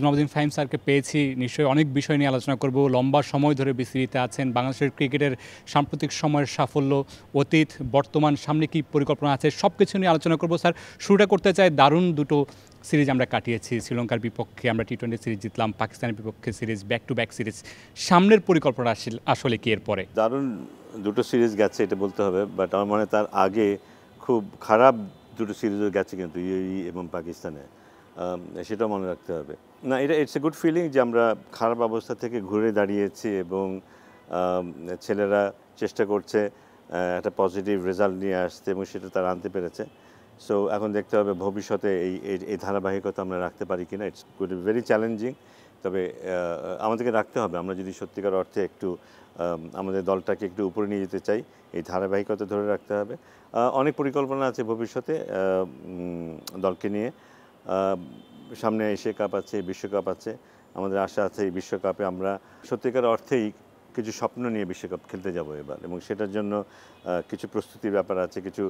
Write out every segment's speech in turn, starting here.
নাজমুল ফাহিম স্যারকে পেয়েছি, নিশ্চয়ই অনেক বিষয় নিয়ে আলোচনা করব। লম্বা সময় ধরে বিসিবিতে আছেন, বাংলাদেশের ক্রিকেটের সাম্প্রতিক সময়ের সাফল্য, অতীত, বর্তমান, সামনে কী পরিকল্পনা আছে সব কিছু নিয়ে আলোচনা করব। স্যার, শুরুটা করতে চাই, দারুণ দুটো সিরিজ আমরা কাটিয়েছি। শ্রীলঙ্কার বিপক্ষে আমরা টি-20 সিরিজ জিতলাম, পাকিস্তানের বিপক্ষে series, back to back series. সামনের পরিকল্পনা আসলে কি এরপরে? দারুণ দুটো সিরিজ গেছে এটা বলতে হবে, বাট আমার মনে হয় তার আগে খুব খারাপ দুটো সিরিজও গেছে কিন্তু ইউএই এবং পাকিস্তানে, সেটাও মনে রাখতে হবে। না, এটা ইটস এ গুড ফিলিং যে আমরা খারাপ অবস্থা থেকে ঘুরে দাঁড়িয়েছি এবং ছেলেরা চেষ্টা করছে একটা পজিটিভ রেজাল্ট নিয়ে আসতে এবং সেটা তারা আনতে পেরেছে। সো এখন দেখতে হবে ভবিষ্যতে এই ধারাবাহিকতা আমরা রাখতে পারি কিনা। ইটস গুড ভেরি চ্যালেঞ্জিং, তবে আমাদেরকে রাখতে হবে। আমরা যদি সত্যিকার অর্থে একটু আমাদের দলটাকে একটু উপরে নিয়ে যেতে চাই, এই ধারাবাহিকতা ধরে রাখতে হবে। অনেক পরিকল্পনা আছে ভবিষ্যতে দলকে নিয়ে। সামনে এশিয়া কাপ আছে, বিশ্বকাপ আছে। আমাদের আশা আছে এই বিশ্বকাপে আমরা সত্যিকার অর্থেই কিছু স্বপ্ন নিয়ে বিশ্বকাপ খেলতে যাব এবার, এবং সেটার জন্য কিছু প্রস্তুতির ব্যাপার আছে। কিছু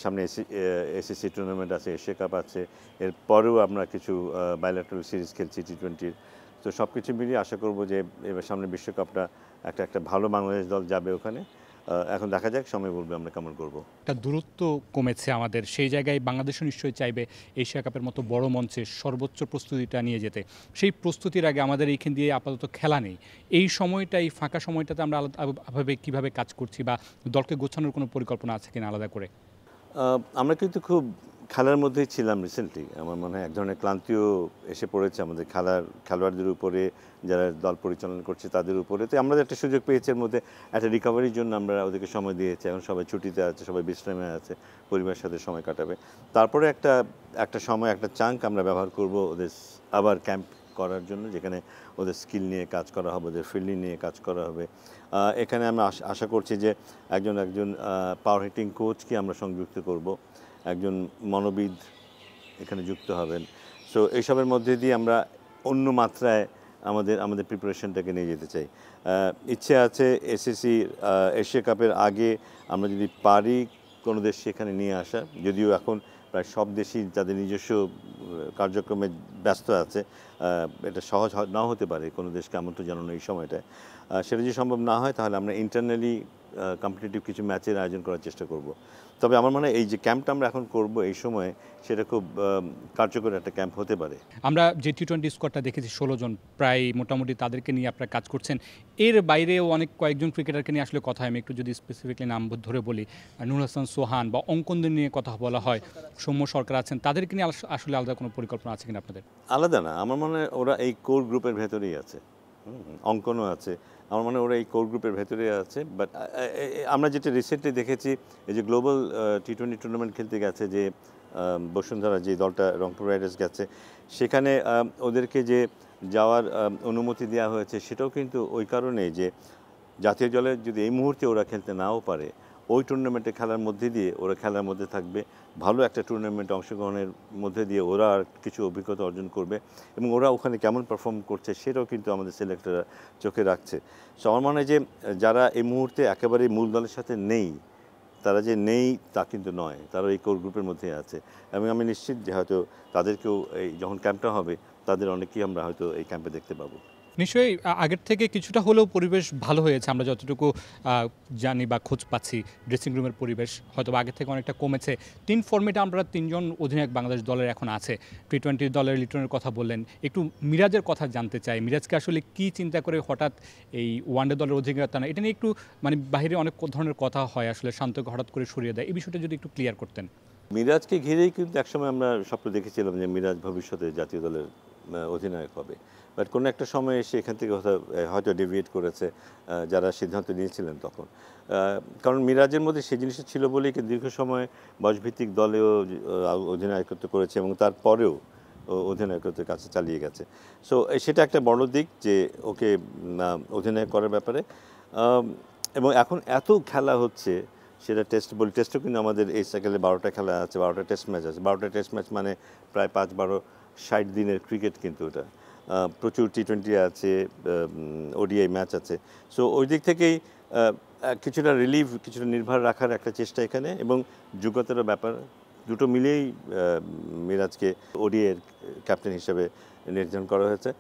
সামনে এসএসসি টুর্নামেন্ট আছে, এশিয়া কাপ আছে, এরপরেও আমরা কিছু বাইল্যাটারাল সিরিজ খেলছি টি-20। তো সব কিছু মিলিয়ে আশা করব যে এবার সামনে বিশ্বকাপটা একটা ভালো বাংলাদেশ দল যাবে ওখানে। এখন দেখা যাক, সময় বলবে আমরা কেমন করব। একটা দূরত্ব কমেছে আমাদের, সেই জায়গায় বাংলাদেশও নিশ্চয়ই চাইবে এশিয়া কাপের মতো বড় মঞ্চে সর্বোচ্চ প্রস্তুতিটা নিয়ে যেতে। সেই প্রস্তুতির আগে আমাদের এইখান দিয়ে আপাতত খেলা নেই। এই সময়টা, এই ফাঁকা সময়টাতে আমরা আলাদাভাবে কীভাবে কাজ করছি বা দলকে গোছানোর কোনো পরিকল্পনা আছে কিনা আলাদা করে? আমরা কিন্তু খুব খেলার মধ্যেই ছিলাম রিসেন্টলি। আমার মনে হয় এক ধরনের ক্লান্তিও এসে পড়েছে আমাদের খেলোয়াড়দের উপরে, যারা দল পরিচালনা করছে তাদের উপরে। তো আমরা একটা সুযোগ পেয়েছি, এর মধ্যে একটা রিকভারির জন্য আমরা ওদেরকে সময় দিয়েছি। এখন সবাই ছুটিতে আছে, সবাই বিশ্রামে আছে, পরিবারের সাথে সময় কাটাবে। তারপরে একটা সময়, একটা চাঙ্ক আমরা ব্যবহার করব ওদের আবার ক্যাম্প করার জন্য, যেখানে ওদের স্কিল নিয়ে কাজ করা হবে, ওদের ফিল্ডিং নিয়ে কাজ করা হবে। এখানে আমরা আশা করছি যে একজন পাওয়ার হিটিং কোচকে আমরা সংযুক্ত করব, একজন মনোবিদ এখানে যুক্ত হবেন। সো এইসবের মধ্যে দিয়ে আমরা অন্য মাত্রায় আমাদের প্রিপারেশনটাকে নিয়ে যেতে চাই। ইচ্ছে আছে এসএসসি এশিয়া কাপের আগে আমরা যদি পারি কোনো দেশ সেখানে নিয়ে আসা, যদিও এখন প্রায় সব দেশই তাদের নিজস্ব কার্যক্রমে ব্যস্ত আছে। এটা সহজ নাও হতে পারে কোনো দেশকে আমন্ত্রণ জানানো এই সময়টায়। সেটা যদি সম্ভব না হয় তাহলে আমরা ইন্টারনালি কম্পিটিটিভ কিছু ম্যাচের আয়োজন করার চেষ্টা করব। তবে আমার মনে হয় এই যে ক্যাম্পটা আমরা এখন করব এই সময়ে, সেটা খুব কার্যকর একটা ক্যাম্প হতে পারে। আমরা যে টি-20 স্কোয়াডটা দেখেছি 16 জন, প্রায় মোটামুটি তাদেরকে নিয়ে আপনারা কাজ করছেন। এর বাইরেও কয়েকজন ক্রিকেটারকে নিয়ে আসলে কথা হয়। আমি একটু যদি স্পেসিফিকলি নাম ধরে বলি, নূর হাসান সোহান বা অঙ্কনদের নিয়ে কথা বলা হয়, সৌম্য সরকার আছেন, তাদেরকে নিয়ে আসলে আলাদা কোনো পরিকল্পনা আছে কিনা আপনাদের? আলাদা না, আমার মনে হয় ওরা এই কোর গ্রুপের ভেতরেই আছে। অঙ্কনও আছে, আমার মনে হয় ওরা এই কোর গ্রুপের ভেতরে আছে। বাট আমরা যেটা রিসেন্টলি দেখেছি, এই যে গ্লোবাল টি-20 টুর্নামেন্ট খেলতে গেছে যে বসুন্ধরা, যে দলটা রংপুর রাইডার্স গেছে, সেখানে ওদেরকে যে যাওয়ার অনুমতি দেওয়া হয়েছে, সেটাও কিন্তু ওই কারণেই যে জাতীয় দলে যদি এই মুহূর্তে ওরা খেলতে নাও পারে, ওই টুর্নামেন্টে খেলার মধ্যে দিয়ে ওরা খেলার মধ্যে থাকবে, ভালো একটা টুর্নামেন্টে অংশগ্রহণের মধ্যে দিয়ে ওরা আর কিছু অভিজ্ঞতা অর্জন করবে, এবং ওরা ওখানে কেমন পারফর্ম করছে সেটাও কিন্তু আমাদের সিলেক্টররা চোখে রাখছে। সো আমার মনে হয় যে যারা এই মুহূর্তে একেবারে মূল দলের সাথে নেই, তারা যে নেই তা কিন্তু নয়, তারা এই কোর গ্রুপের মধ্যে আছে, এবং আমি নিশ্চিত যে হয়তো তাদেরকেও এই যখন ক্যাম্পটা হবে তাদের অনেকেই আমরা হয়তো এই ক্যাম্পে দেখতে পাবো। নিশ্চয়ই আগের থেকে কিছুটা হলেও পরিবেশ ভালো হয়েছে, আমরা যতটুকু জানি বা খোঁজ পাচ্ছি। ড্রেসিং রুমের পরিবেশ হয়তো আগের থেকে অনেকটা কমেছে। 3 ফর্মেটে আমরা 3 জন অধিনায়ক বাংলাদেশ দলের এখন আছে। টি-20 দলের লিটনের কথা বললেন, একটু মিরাজের কথা জানতে চাই। মিরাজকে আসলে কী চিন্তা করে হঠাৎ এই ওয়ানডে দলের অধিনায়কতা না, এটা নিয়ে একটু বাইরে অনেক ধরনের কথা হয়, আসলে শান্তকে হঠাৎ করে সরিয়ে দেয়, এই বিষয়টা যদি একটু ক্লিয়ার করতেন। মিরাজকে ঘিরেই কিন্তু একসময় আমরা স্বপ্ন দেখেছিলাম যে মিরাজ ভবিষ্যতে জাতীয় দলের অধিনায়ক হবে, বাট কোনো একটা সময় এসে এখান থেকে হয়তো ডেভিয়েট করেছে যারা সিদ্ধান্ত নিয়েছিলেন তখন। কারণ মিরাজের মধ্যে সেই জিনিসটা ছিল বলেই দীর্ঘ সময় বয়সভিত্তিক দলেও অধিনায়কত্ব করেছে, এবং তারপরেও অধিনায়কত্বের কাছে চালিয়ে গেছে। সো সেটা একটা বড় দিক যে ওকে অধিনায়ক করার ব্যাপারে। এবং এখন এত খেলা হচ্ছে, সেটা টেস্টও কিন্তু আমাদের এই সাইকেলে 12টা খেলা আছে, 12টা টেস্ট ম্যাচ আছে। 12টা টেস্ট ম্যাচ মানে প্রায় 5-12-60 দিনের ক্রিকেট কিন্তু ওটা। প্রচুর টি-20 আছে, ওডিআই ম্যাচ আছে। সো ওই দিক থেকেই কিছুটা রিলিভ, কিছুটা নির্ভর রাখার একটা চেষ্টা এখানে, এবং যোগ্যতার ব্যাপার দুটো মিলেই মিরাজকে ওডিআইয়ের ক্যাপ্টেন হিসেবে নির্ধারণ করা হয়েছে।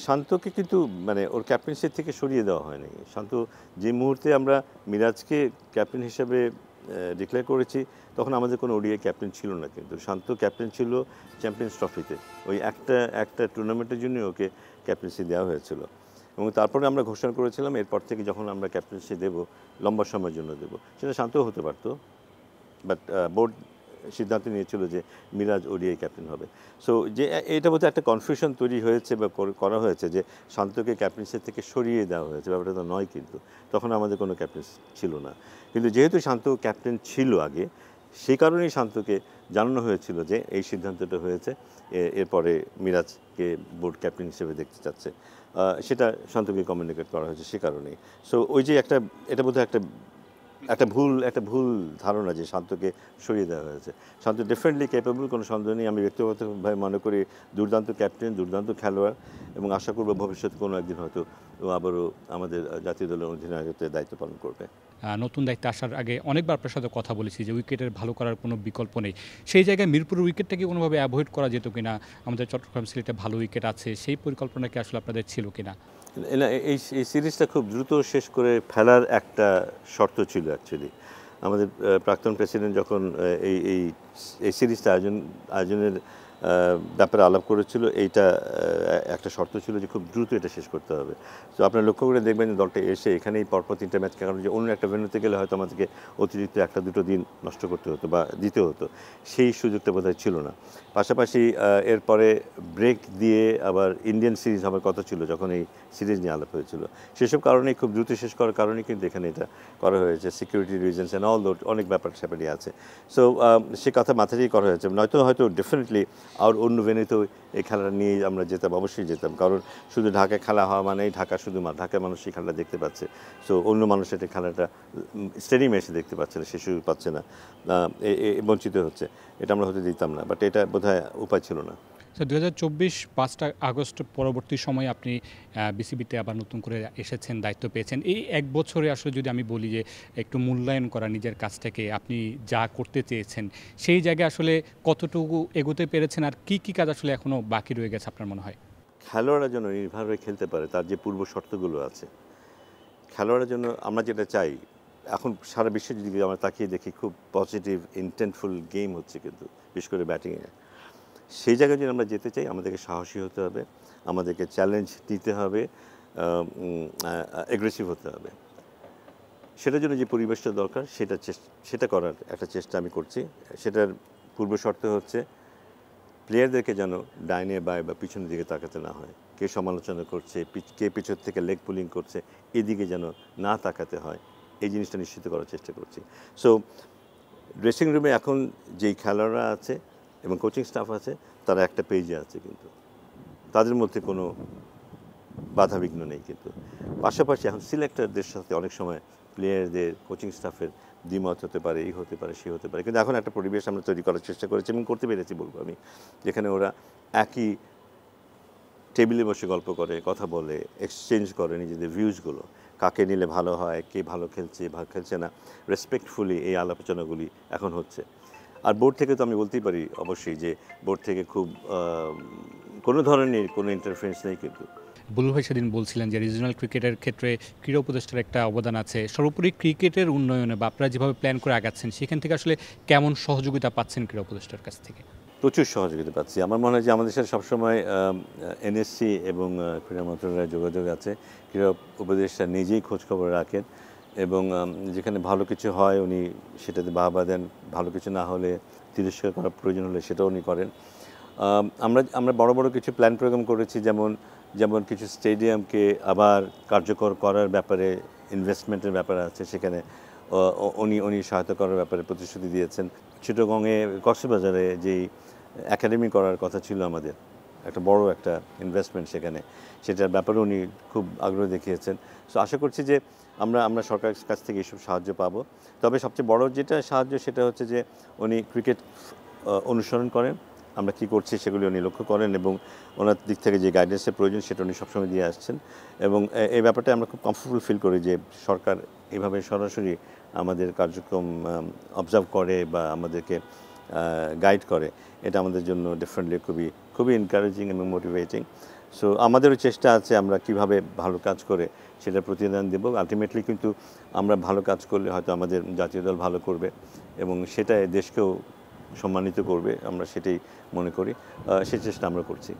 শান্তকে কিন্তু মানে ওর ক্যাপ্টেনশিপ থেকে সরিয়ে দেওয়া হয়নি। শান্ত যে মুহূর্তে আমরা মিরাজকে ক্যাপ্টেন হিসেবে ডিক্লেয়ার করেছি তখন আমাদের কোনো ওডিআই ক্যাপ্টেন ছিল না, কিন্তু শান্ত ক্যাপ্টেন ছিল চ্যাম্পিয়ন্স ট্রফিতে, ওই একটা টুর্নামেন্টের জন্য ওকে ক্যাপ্টেন্সি দেওয়া হয়েছিল। এবং তারপরে আমরা ঘোষণা করেছিলাম এরপর থেকে যখন আমরা ক্যাপ্টেন্সি দেব লম্বা সময়ের জন্য দেব, সেটা শান্তও হতে পারতো, বাট বোর্ড সিদ্ধান্ত নিয়েছিল যে মিরাজ ওডিআই ক্যাপ্টেন হবে। সো যে এটা বোধহয় একটা কনফিউশন তৈরি হয়েছে বা করা হয়েছে যে শান্তকে ক্যাপ্টেন্সি থেকে সরিয়ে দেওয়া হয়েছে, ব্যাপারটা তো নয়, কিন্তু তখন আমাদের কোনো ক্যাপ্টেন ছিল না। কিন্তু যেহেতু শান্ত ক্যাপ্টেন ছিল আগে, সেই কারণেই শান্তকে জানানো হয়েছিল যে এই সিদ্ধান্তটা হয়েছে, এরপরে মিরাজকে বোর্ড ক্যাপ্টেন হিসেবে দেখতে চাচ্ছে, সেটা শান্তকে কমিউনিকেট করা হয়েছে সে কারণেই। সো ওই যে এটা বোধহয় একটা ভুল ধারণা যে শান্তকে সরিয়ে দেওয়া হয়েছে। শান্ত ডেফিনেটলি ক্যাপেবল, কোনো সন্দেহ নেই। আমি ব্যক্তিগতভাবে মনে করি দুর্দান্ত ক্যাপ্টেন, দুর্দান্ত খেলোয়াড়, এবং আশা করব ভবিষ্যতে কোনো একদিন হয়তো ও আবারও আমাদের জাতীয় দলের অধিনায়কত্বের দায়িত্ব পালন করবে। নতুন দায়িত্বে আসার আগে অনেকবার আপনার সাথে কথা বলেছি যে উইকেটের ভালো করার কোনো বিকল্প নেই, সেই জায়গায় মিরপুরের উইকেটটাকে কোনোভাবে অ্যাভয়েড করা যেত কিনা, আমাদের চট্টগ্রাম সিলেটে ভালো উইকেট আছে, সেই পরিকল্পনা কি আসলে আপনাদের ছিল কিনা? না, এই সিরিজটা খুব দ্রুত শেষ করে ফেলার একটা শর্ত ছিল অ্যাকচুয়ালি। আমাদের প্রাক্তন প্রেসিডেন্ট যখন এই সিরিজটা আয়োজনের ব্যাপারে আলাপ করেছিল, এইটা একটা শর্ত ছিল যে খুব দ্রুত এটা শেষ করতে হবে। তো আপনারা লক্ষ্য করে দেখবেন যে দলটা এসে এখানেই পরপর 3টা ম্যাচ, কারণ যে অন্য একটা ভেন্যুতে গেলে হয়তো আমাদেরকে অতিরিক্ত 1-2 দিন নষ্ট করতে হতো বা দিতে হতো, সেই সুযোগটা বোধহয় ছিল না। পাশাপাশি এরপরে ব্রেক দিয়ে আবার ইন্ডিয়ান সিরিজ হওয়ার কথা ছিল যখন এই সিরিজ নিয়ে আলাপ হয়েছিল। সেসব কারণেই খুব দ্রুত শেষ করার কারণেই কিন্তু এখানে এটা করা হয়েছে, সিকিউরিটি রিজনস অ্যান্ড অল অনেক ব্যাপার স্যাপারই আছে। সো সে কথা মাথাতেই করা হয়েছে, নয়তো হয়তো ডেফিনেটলি আর অন্য ভেন্যুতেও এই খেলাটা নিয়ে আমরা যেতাম, অবশ্যই যেতাম, কারণ শুধু ঢাকায় খেলা হওয়া মানেই ঢাকার মানুষ এই খেলাটা দেখতে পাচ্ছে। সো অন্য মানুষ এটা খেলাটা স্টেডিয়ামে এসে দেখতে পাচ্ছে না, সে সুযোগ পাচ্ছে না, বঞ্চিত হচ্ছে, এটা আমরা হতে দিতাম না, বাট এটা বোধহয় উপায় ছিল না। স্যার 2024 5 আগস্ট পরবর্তী সময়ে আপনি বিসিবিতে আবার নতুন করে এসেছেন, দায়িত্ব পেয়েছেন। এই 1 বছরে আসলে যদি আমি বলি যে একটু মূল্যায়ন করা নিজের কাজটাকে, আপনি যা করতে চেয়েছেন সেই জায়গায় আসলে কতটুকু এগোতে পেরেছেন, আর কি কাজ আসলে এখনও বাকি রয়ে গেছে আপনার মনে হয়? খেলোয়াড়রা যেন নির্ভর হয়ে খেলতে পারে, তার যে পূর্ব শর্তগুলো আছে, খেলোয়াড়ের জন্য আমরা যেটা চাই, এখন সারা বিশ্বে যদি আমরা তাকিয়ে দেখি খুব পজিটিভ ইন্টেন্টফুল গেম হচ্ছে, কিন্তু বিশেষ করে ব্যাটিংয়ে। সেই জায়গায় যদি আমরা যেতে চাই আমাদেরকে সাহসী হতে হবে, আমাদেরকে চ্যালেঞ্জ দিতে হবে, অ্যাগ্রেসিভ হতে হবে। সেটার জন্য যে পরিবেশটা দরকার সেটা করার একটা চেষ্টা আমি করছি। সেটার পূর্ব শর্ত হচ্ছে প্লেয়ারদেরকে যেন ডাইনে বায়ে বা পিছনের দিকে তাকাতে না হয়, কে সমালোচনা করছে, কে পিছন থেকে লেগ পুলিং করছে, এদিকে যেন না তাকাতে হয়, এই জিনিসটা নিশ্চিত করার চেষ্টা করছি। সো ড্রেসিং রুমে এখন যেই খেলোয়াড়রা আছে এবং কোচিং স্টাফ আছে, তারা একটা পেজে আছে, কিন্তু তাদের মধ্যে কোনো বাধাবিঘ্ন নেই। কিন্তু পাশাপাশি এখন সিলেক্টরদের সাথে অনেক সময় প্লেয়ারদের, কোচিং স্টাফের দ্বিমত হতে পারে, এই হতে পারে, সে হতে পারে, কিন্তু এখন একটা পরিবেশ আমরা তৈরি করার চেষ্টা করেছি এবং করতে পেরেছি বলবো আমি, যেখানে ওরা একই টেবিলে বসে গল্প করে, কথা বলে, এক্সচেঞ্জ করে নিজেদের ভিউজগুলো, কাকে নিলে ভালো হয়, কে ভালো খেলছে না, রেসপেক্টফুলি এই আলোচনাগুলি এখন হচ্ছে। আর বোর্ড থেকে তো আমি বলতেই পারি অবশ্যই যে বোর্ড থেকে খুব কোনো ধরনের কোনো ইন্টারফারেন্স নেই। কিন্তু বুলবুল ভাই সেদিন বলছিলেন যে রিজিওনাল ক্রিকেটের ক্ষেত্রে ক্রীড়া উপদেষ্টার একটা অবদান আছে, সর্বোপরি ক্রিকেটের উন্নয়নে বা আপনারা যেভাবে প্ল্যান করে আগাচ্ছেন সেখান থেকে আসলে কেমন সহযোগিতা পাচ্ছেন ক্রীড়া উপদেষ্টার কাছ থেকে? প্রচুর সহযোগিতা পাচ্ছি। আমার মনে হয় যে আমাদের সাথে সবসময় এনএসসি এবং ক্রীড়া মন্ত্রণালয়ের যোগাযোগ আছে। ক্রীড়া উপদেষ্টা নিজেই খোঁজখবর রাখেন এবং যেখানে ভালো কিছু হয় উনি সেটাতে বাহবা দেন, ভালো কিছু না হলে তিরস্কার করার প্রয়োজন হলে সেটাও উনি করেন। আমরা বড় বড় কিছু প্ল্যান প্রোগ্রাম করেছি, যেমন কিছু স্টেডিয়ামকে আবার কার্যকর করার ব্যাপারে ইনভেস্টমেন্টের ব্যাপার আছে, সেখানে উনি সহায়তা করার ব্যাপারে প্রতিশ্রুতি দিয়েছেন। চিটাগংয়ে কক্সবাজারে যেই একাডেমি করার কথা ছিল আমাদের, একটা বড় একটা ইনভেস্টমেন্ট সেখানে, সেটার ব্যাপারে উনি খুব আগ্রহ দেখিয়েছেন। সো আশা করছি যে আমরা সরকারের কাছ থেকে এইসব সাহায্য পাবো। তবে সবচেয়ে বড় যেটা সাহায্য সেটা হচ্ছে যে উনি ক্রিকেট অনুসরণ করেন, আমরা কী করছি সেগুলি উনি লক্ষ্য করেন এবং ওনার দিক থেকে যে গাইডেন্সের প্রয়োজন সেটা উনি সবসময় দিয়ে আসছেন এবং এই ব্যাপারটা আমরা খুব কমফোর্টেবল ফিল করি যে সরকার এভাবে সরাসরি আমাদের কার্যক্রম অবজার্ভ করে বা আমাদেরকে গাইড করে, এটা আমাদের জন্য ডেফিনেটলি খুবই এনকারেজিং এবং মোটিভেটিং। সো আমাদেরও চেষ্টা আছে আমরা কিভাবে ভালো কাজ করে সেটা প্রতিদান দেব। আলটিমেটলি কিন্তু আমরা ভালো কাজ করলে হয়তো আমাদের জাতীয় দল ভালো করবে এবং সেটাই দেশকেও সম্মানিত করবে, আমরা সেটাই মনে করি, সেই চেষ্টা আমরা করছি।